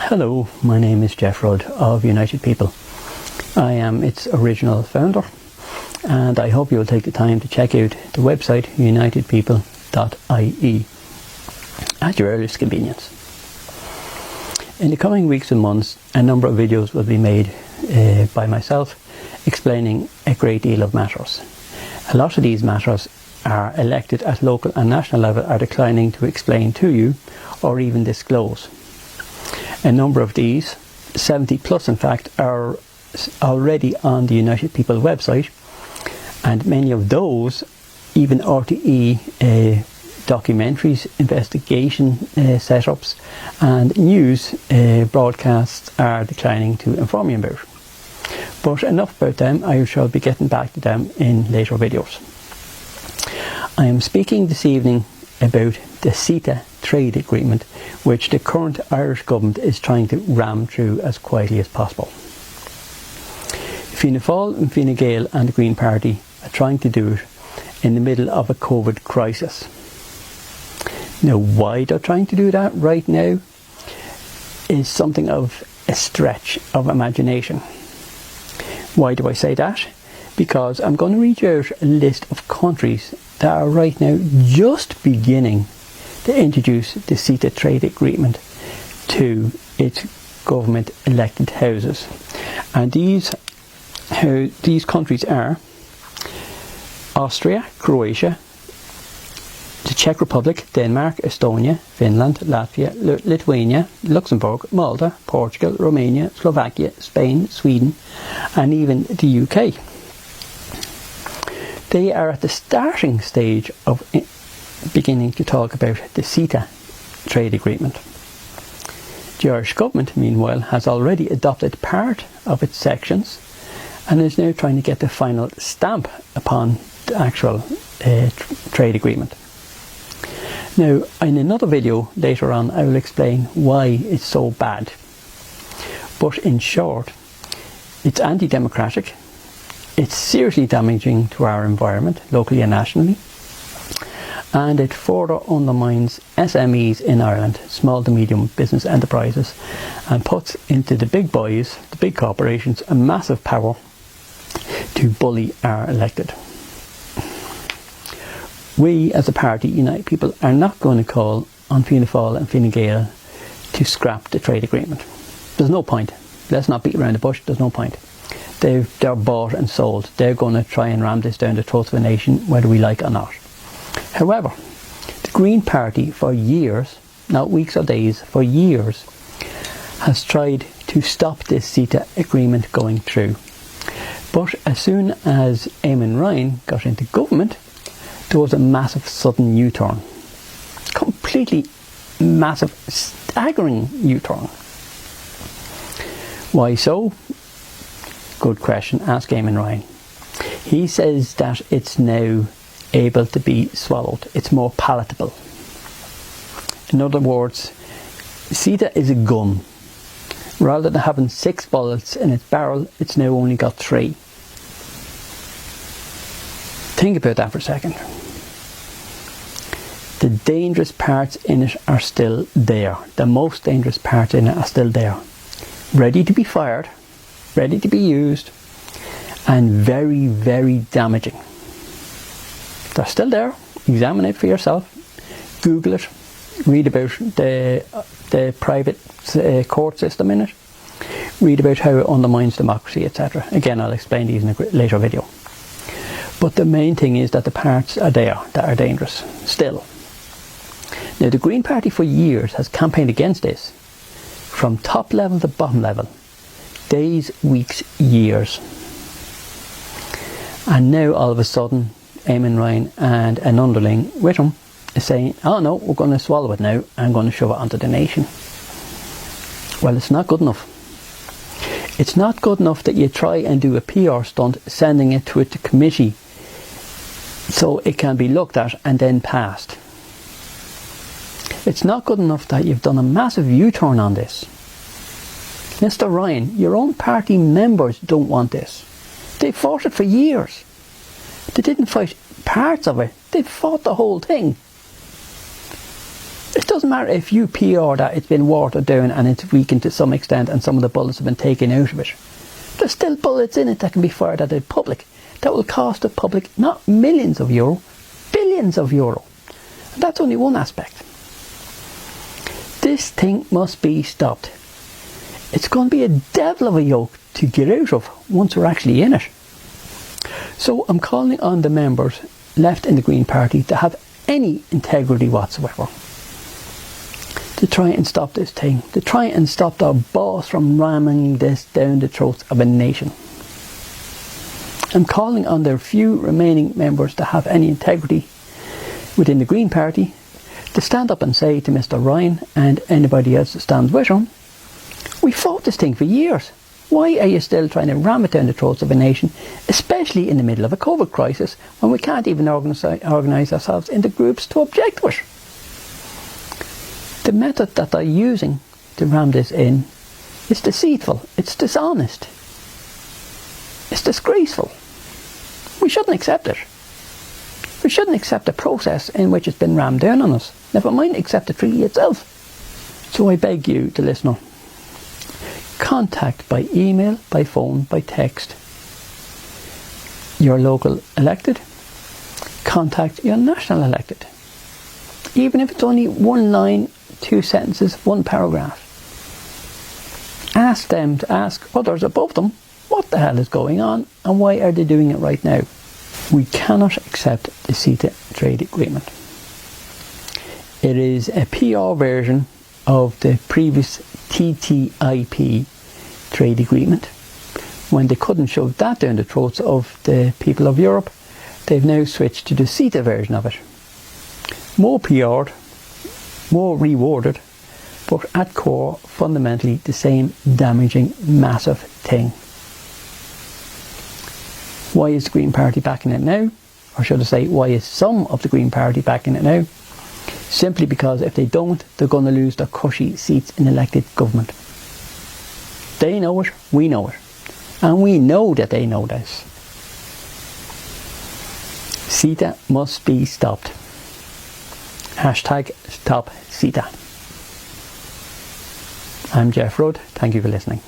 Hello, my name is Jeff Rudd of United People. I am its original founder, and I hope you'll take the time to check out the website unitedpeople.ie at your earliest convenience. In the coming weeks and months, a number of videos will be made by myself explaining a great deal of matters. A lot of these matters are elected at local and national level are declining to explain to you or even disclose. A number of these, 70 plus in fact, are already on the United People website, and many of those, even RTE documentaries, investigation setups and news broadcasts are declining to inform you about. But enough about them, I shall be getting back to them in later videos. I am speaking this evening about the CETA trade agreement, which the current Irish government is trying to ram through as quietly as possible. Fianna Fáil and Fine Gael and the Green Party are trying to do it in the middle of a COVID crisis. Now, why they're trying to do that right now is something of a stretch of imagination. Why do I say that? Because I'm going to read you out a list of countries that are right now just beginning to introduce the CETA trade agreement to its government elected houses. And these countries are Austria, Croatia, the Czech Republic, Denmark, Estonia, Finland, Latvia, Lithuania, Luxembourg, Malta, Portugal, Romania, Slovakia, Spain, Sweden, and even the UK. They are at the starting stage of beginning to talk about the CETA trade agreement. The Irish government, meanwhile, has already adopted part of its sections and is now trying to get the final stamp upon the actual trade agreement. Now, in another video later on, I will explain why it's so bad. But in short, it's anti-democratic. It's seriously damaging to our environment, locally and nationally, and it further undermines SMEs in Ireland, small to medium business enterprises, and puts into the big boys, the big corporations, a massive power to bully our elected. We, as a party, United People, are not going to call on Fianna Fáil and Fine Gael to scrap the trade agreement. There's no point. Let's not beat around the bush. There's no point. They're bought and sold. They're going to try and ram this down the throats of a nation, whether we like it or not. However, the Green Party for years, not weeks or days, for years, has tried to stop this CETA agreement going through. But as soon as Eamon Ryan got into government, there was a massive sudden U-turn. Completely massive, staggering U-turn. Why so? Good question. Ask Eamon Ryan. He says that it's now able to be swallowed. It's more palatable. In other words, CETA is a gun. Rather than having 6 bullets in its barrel, it's now only got 3. Think about that for a second. The dangerous parts in it are still there. The most dangerous parts in it are still there. Ready to be fired, ready to be used, and very, very damaging. They're still there. Examine it for yourself. Google it. Read about the private court system in it. Read about how it undermines democracy, etc. Again, I'll explain these in a later video. But the main thing is that the parts are there that are dangerous, still. Now, the Green Party for years has campaigned against this, from top level to bottom level, days, weeks, years. And now, all of a sudden, Eamon Ryan and an underling with him is saying, oh no, we're going to swallow it now and going to shove it onto the nation. Well, it's not good enough. It's not good enough that you try and do a PR stunt sending it to a committee so it can be looked at and then passed. It's not good enough that you've done a massive U-turn on this. Mr. Ryan, your own party members don't want this. They fought it for years. They didn't fight parts of it. They fought the whole thing. It doesn't matter if you PR that it's been watered down and it's weakened to some extent and some of the bullets have been taken out of it. There's still bullets in it that can be fired at the public that will cost the public not millions of euro, billions of euro. And that's only one aspect. This thing must be stopped. It's going to be a devil of a yoke to get out of once we're actually in it. So I'm calling on the members left in the Green Party to have any integrity whatsoever, to try and stop this thing, to try and stop the boss from ramming this down the throats of a nation. I'm calling on their few remaining members to have any integrity within the Green Party to stand up and say to Mr. Ryan and anybody else that stands with him, we fought this thing for years. Why are you still trying to ram it down the throats of a nation, especially in the middle of a COVID crisis when we can't even organise ourselves into groups to object to it? The method that they're using to ram this in is deceitful, it's dishonest, it's disgraceful. We shouldn't accept it. We shouldn't accept the process in which it's been rammed down on us, never mind accept the treaty itself. So I beg you, the listener, contact by email, by phone, by text your local elected, contact your national elected. Even if it's only one line, 2 sentences, 1 paragraph. Ask them to ask others above them what the hell is going on and why are they doing it right now. We cannot accept the CETA trade agreement. It is a PR version of the previous TTIP trade agreement. When they couldn't shove that down the throats of the people of Europe, they've now switched to the CETA version of it. More PR'd, more rewarded, but at core fundamentally the same damaging, massive thing. Why is the Green Party backing it now? Or should I say, why is some of the Green Party backing it now? Simply because if they don't, they're going to lose their cushy seats in elected government. They know it, we know it. And we know that they know this. CETA must be stopped. Hashtag stop CETA. I'm Jeff Rudd. Thank you for listening.